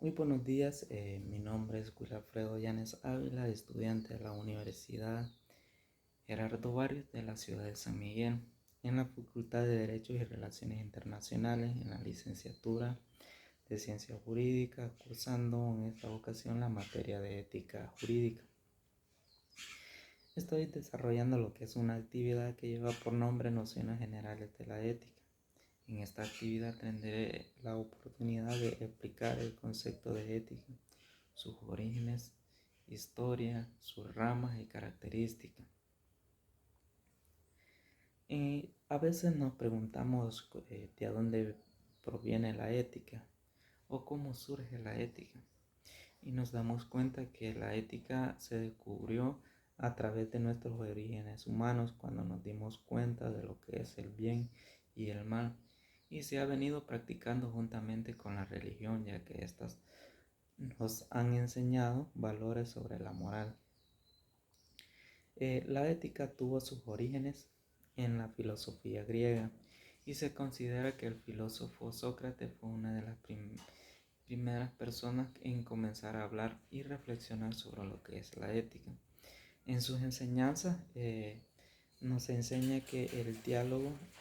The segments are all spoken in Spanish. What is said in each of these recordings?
Muy buenos días, mi nombre es Wilfredo Llanes Ávila, estudiante de la Universidad Gerardo Barrios de la ciudad de San Miguel, en la Facultad de Derecho y Relaciones Internacionales, en la licenciatura de Ciencia Jurídica, cursando en esta ocasión la materia de Ética Jurídica. Estoy desarrollando lo que es una actividad que lleva por nombre Nociones Generales de la Ética. En esta actividad tendré la oportunidad de explicar el concepto de ética, sus orígenes, historia, sus ramas y características. A veces nos preguntamos de dónde proviene la ética o cómo surge la ética. Y nos damos cuenta que la ética se descubrió a través de nuestros orígenes humanos cuando nos dimos cuenta de lo que es el bien y el mal, y se ha venido practicando juntamente con la religión, ya que éstas nos han enseñado valores sobre la moral. La ética tuvo sus orígenes en la filosofía griega y se considera que el filósofo Sócrates fue una de las primeras personas en comenzar a hablar y reflexionar sobre lo que es la ética. En sus enseñanzas nos enseña que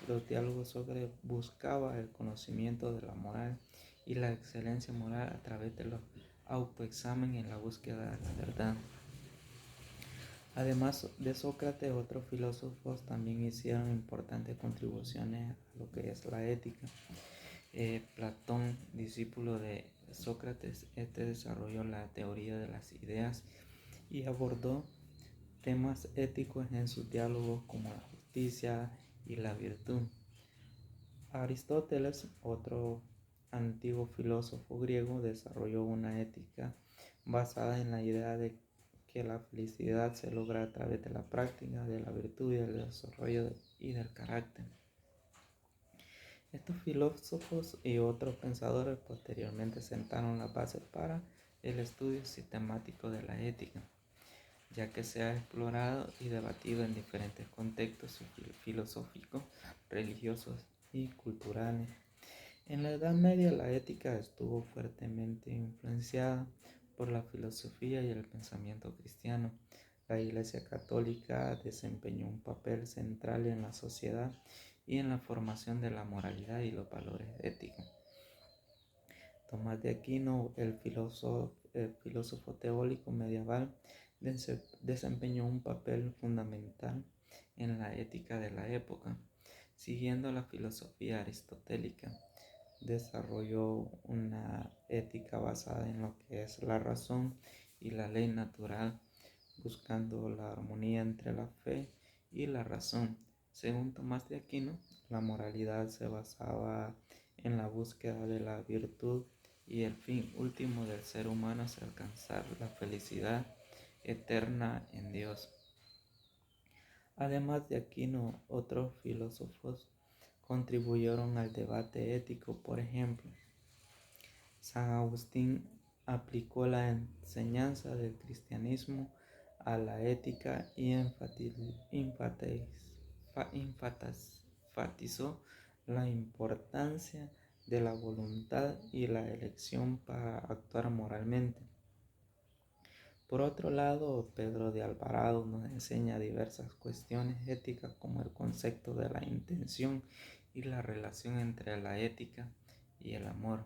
los diálogos Sócrates buscaba el conocimiento de la moral y la excelencia moral a través de los autoexamen en la búsqueda de la verdad. Además de Sócrates, otros filósofos también hicieron importantes contribuciones a lo que es la ética. Platón, discípulo de Sócrates, desarrolló la teoría de las ideas y abordó temas éticos en sus diálogos como la justicia y la virtud. Aristóteles, otro antiguo filósofo griego, desarrolló una ética basada en la idea de que la felicidad se logra a través de la práctica de la virtud y del desarrollo y del carácter. Estos filósofos y otros pensadores posteriormente sentaron las bases para el estudio sistemático de la ética, ya que se ha explorado y debatido en diferentes contextos filosóficos, religiosos y culturales. En la Edad Media la ética estuvo fuertemente influenciada por la filosofía y el pensamiento cristiano. La Iglesia Católica desempeñó un papel central en la sociedad y en la formación de la moralidad y los valores éticos. Tomás de Aquino, el filósofo teórico medieval, desempeñó un papel fundamental en la ética de la época. Siguiendo la filosofía aristotélica, desarrolló una ética basada en lo que es la razón y la ley natural, buscando la armonía entre la fe y la razón. Según Tomás de Aquino, la moralidad se basaba en la búsqueda de la virtud y el fin último del ser humano es alcanzar la felicidad eterna en Dios. Además de Aquino, otros filósofos contribuyeron al debate ético. Por ejemplo, San Agustín aplicó la enseñanza del cristianismo a la ética y enfatizó la importancia de la voluntad y la elección para actuar moralmente. Por otro lado, Pedro de Alvarado nos enseña diversas cuestiones éticas como el concepto de la intención y la relación entre la ética y el amor.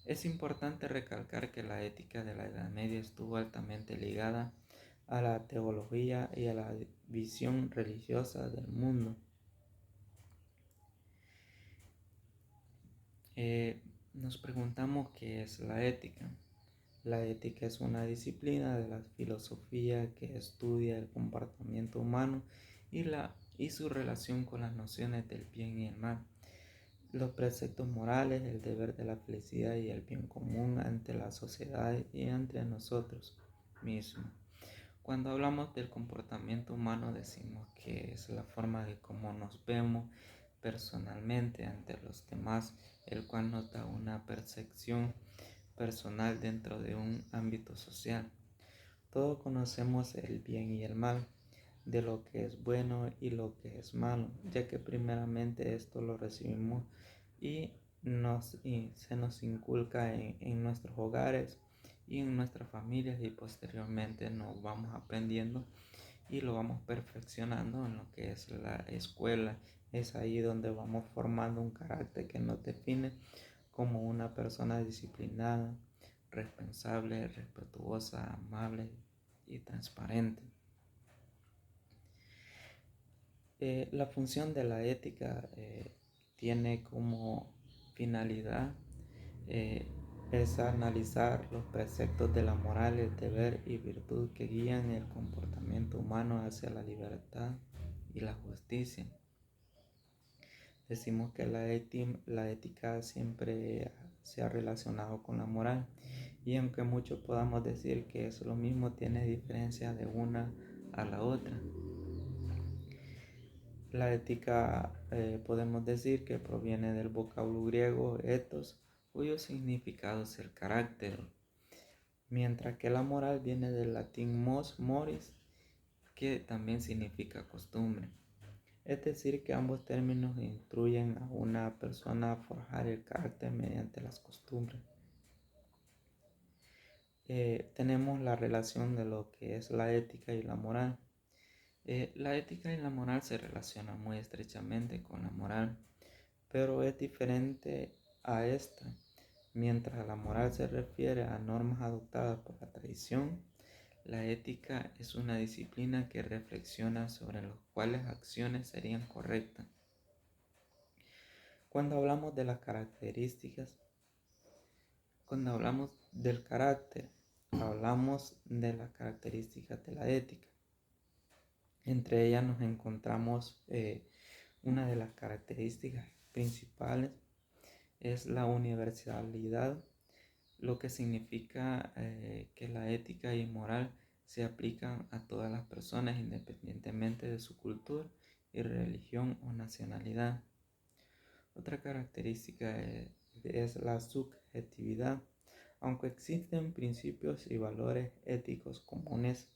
Es importante recalcar que la ética de la Edad Media estuvo altamente ligada a la teología y a la visión religiosa del mundo. Nos preguntamos qué es la ética. La ética es una disciplina de la filosofía que estudia el comportamiento humano y su relación con las nociones del bien y el mal, los preceptos morales, el deber de la felicidad y el bien común ante la sociedad y entre nosotros mismos. Cuando hablamos del comportamiento humano decimos que es la forma de cómo nos vemos personalmente ante los demás, el cual nos da una percepción personal dentro de un ámbito social. Todos conocemos el bien y el mal, de lo que es bueno y lo que es malo, ya que primeramente esto lo recibimos y se nos inculca en nuestros hogares y en nuestras familias, y posteriormente nos vamos aprendiendo y lo vamos perfeccionando en lo que es la escuela. Es ahí donde vamos formando un carácter que nos define como una persona disciplinada, responsable, respetuosa, amable y transparente. La función de la ética tiene como finalidad eh, es analizar los preceptos de la moral, el deber y virtud que guían el comportamiento humano hacia la libertad y la justicia. Decimos que la ética siempre se ha relacionado con la moral, y aunque muchos podamos decir que es lo mismo, tiene diferencia de una a la otra. La ética podemos decir que proviene del vocablo griego ethos, cuyo significado es el carácter, mientras que la moral viene del latín mos, moris, que también significa costumbre. Es decir, que ambos términos instruyen a una persona a forjar el carácter mediante las costumbres. Tenemos la relación de lo que es la ética y la moral. La ética y la moral se relacionan muy estrechamente con la moral, pero es diferente a esta. Mientras la moral se refiere a normas adoptadas por la tradición, la ética es una disciplina que reflexiona sobre las cuales acciones serían correctas. Cuando hablamos de las características, cuando hablamos del carácter, hablamos de las características de la ética. Entre ellas nos encontramos una de las características principales es la universalidad, lo que significa que la ética y moral se aplican a todas las personas independientemente de su cultura y religión o nacionalidad. Otra característica es la subjetividad. Aunque existen principios y valores éticos comunes,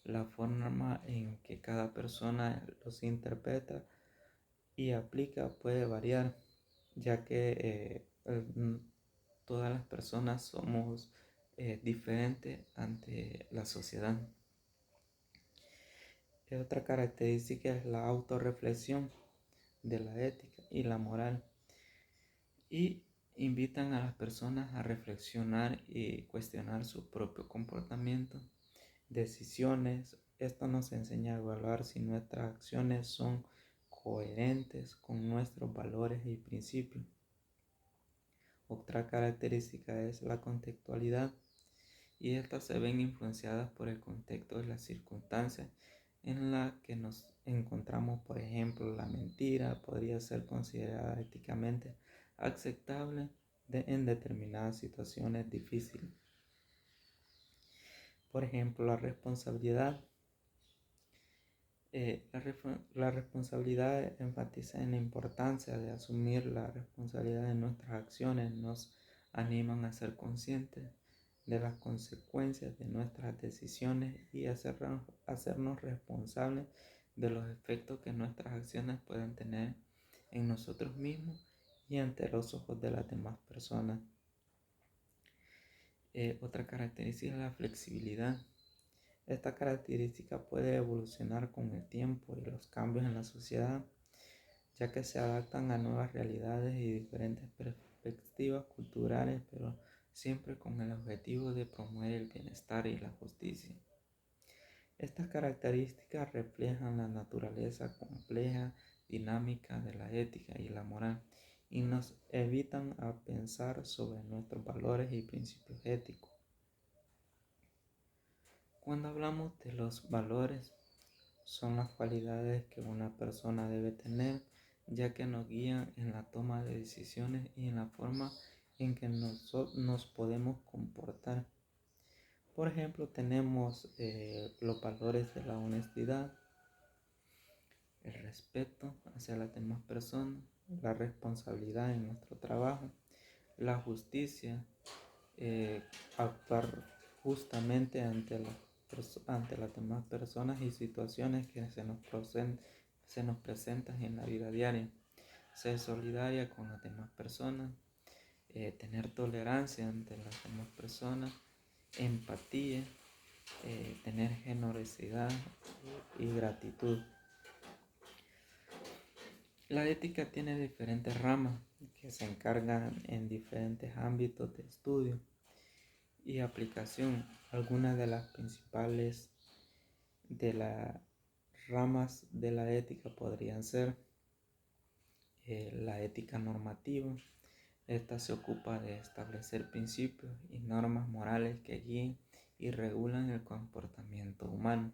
la forma en que cada persona los interpreta y aplica puede variar, ya que todas las personas somos diferentes ante la sociedad. Otra característica es la autorreflexión de la ética y la moral, y invitan a las personas a reflexionar y cuestionar su propio comportamiento, decisiones. Esto nos enseña a evaluar si nuestras acciones son coherentes con nuestros valores y principios. Otra característica es la contextualidad, y estas se ven influenciadas por el contexto de las circunstancias en las que nos encontramos. Por ejemplo, la mentira podría ser considerada éticamente aceptable en determinadas situaciones difíciles. Por ejemplo, la responsabilidad. La responsabilidad enfatiza en la importancia de asumir la responsabilidad de nuestras acciones, nos animan a ser conscientes de las consecuencias de nuestras decisiones y hacernos responsables de los efectos que nuestras acciones pueden tener en nosotros mismos y ante los ojos de las demás personas. Otra característica es la flexibilidad. Esta característica puede evolucionar con el tiempo y los cambios en la sociedad, ya que se adaptan a nuevas realidades y diferentes perspectivas culturales, pero siempre con el objetivo de promover el bienestar y la justicia. Estas características reflejan la naturaleza compleja, dinámica de la ética y la moral, y nos evitan a pensar sobre nuestros valores y principios éticos. Cuando hablamos de los valores, son las cualidades que una persona debe tener, ya que nos guían en la toma de decisiones y en la forma en que nos podemos comportar. Por ejemplo, tenemos los valores de la honestidad, el respeto hacia las demás personas, la responsabilidad en nuestro trabajo, la justicia, actuar justamente ante las demás personas y situaciones que se nos presentan en la vida diaria. ser solidaria con las demás personas, tener tolerancia ante las demás personas, empatía, tener generosidad y gratitud. La ética tiene diferentes ramas que se encargan en diferentes ámbitos de estudio y aplicación. Algunas de las principales de las ramas de la ética podrían ser la ética normativa. Esta se ocupa de establecer principios y normas morales que guíen y regulan el comportamiento humano.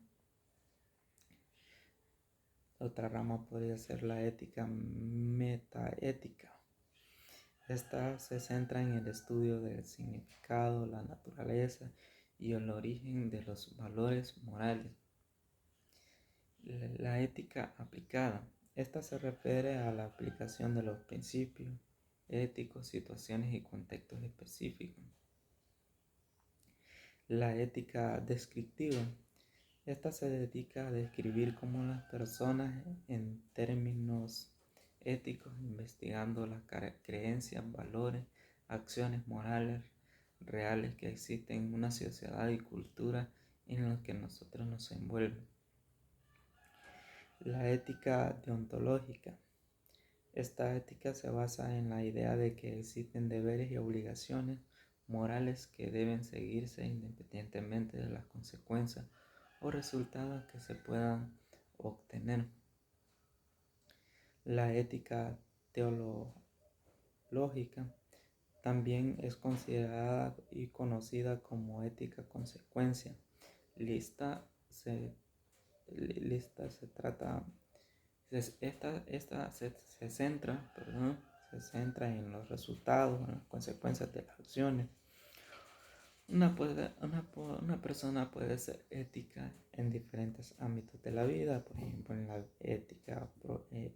Otra rama podría ser la ética metaética. Esta se centra en el estudio del significado, la naturaleza y el origen de los valores morales. La ética aplicada. Esta se refiere a la aplicación de los principios éticos, situaciones y contextos específicos. La ética descriptiva. Esta se dedica a describir cómo las personas en términos éticos, investigando las creencias, valores, acciones morales reales que existen en una sociedad y cultura en la que nosotros nos envuelven. La ética deontológica. Esta ética se basa en la idea de que existen deberes y obligaciones morales que deben seguirse independientemente de las consecuencias o resultados que se puedan obtener. La ética teológica también es considerada y conocida como ética consecuencia. Esta se centra en los resultados, en las consecuencias de las acciones. Una persona puede ser ética en diferentes ámbitos de la vida, por ejemplo, en la ética, en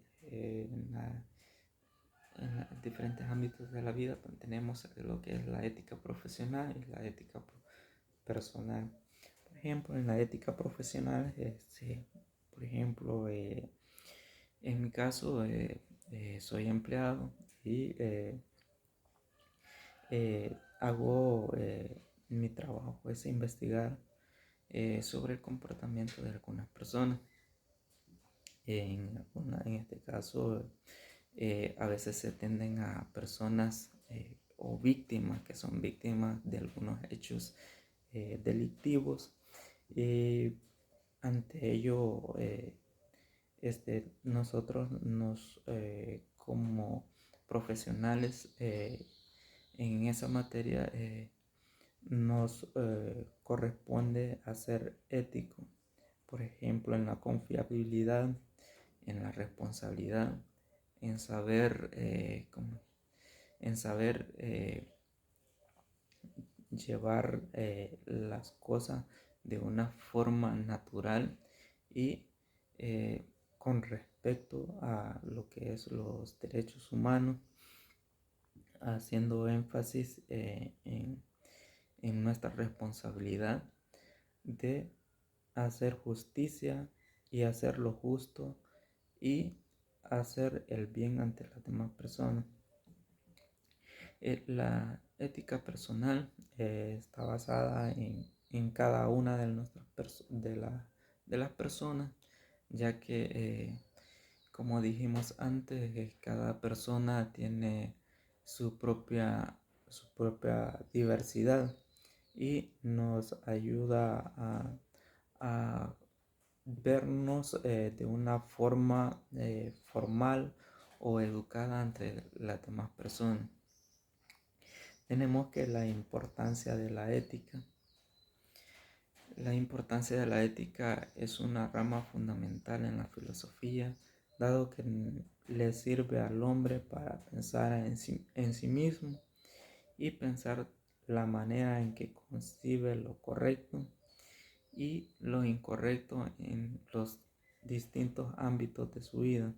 diferentes ámbitos de la vida tenemos lo que es la ética profesional y la ética personal. Por ejemplo, en la ética profesional, por ejemplo, en mi caso, soy empleado y hago mi trabajo es investigar sobre el comportamiento de algunas personas. En este caso, a veces se tienden a personas o víctimas que son víctimas de algunos hechos delictivos. Ante ello, nosotros como profesionales en esa materia nos corresponde a ser ético, por ejemplo, en la confiabilidad, en la responsabilidad, en saber llevar las cosas de una forma natural y con respecto a lo que es los derechos humanos, haciendo énfasis en nuestra responsabilidad de hacer justicia y hacer lo justo y hacer el bien ante las demás personas. La ética personal está basada en cada una de las personas, ya que como dijimos antes, cada persona tiene su propia diversidad y nos ayuda a vernos de una forma formal o educada entre las demás personas. Tenemos que la importancia de la ética. La importancia de la ética es una rama fundamental en la filosofía, dado que le sirve al hombre para pensar en sí mismo y pensar la manera en que concibe lo correcto y lo incorrecto en los distintos ámbitos de su vida.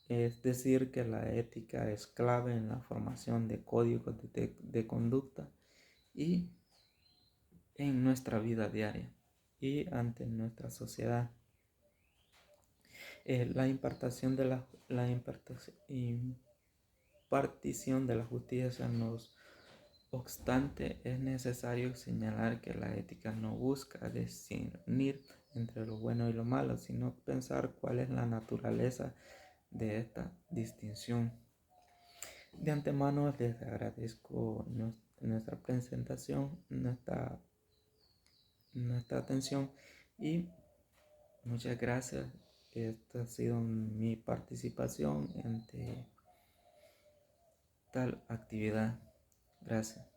Es decir, que la ética es clave en la formación de códigos de conducta y en nuestra vida diaria y ante nuestra sociedad. La impartición impartición de la justicia. No obstante, es necesario señalar que la ética no busca discernir entre lo bueno y lo malo, sino pensar cuál es la naturaleza de esta distinción. De antemano les agradezco nuestra presentación, nuestra atención, y muchas gracias. Esta ha sido mi participación en tal actividad. Gracias.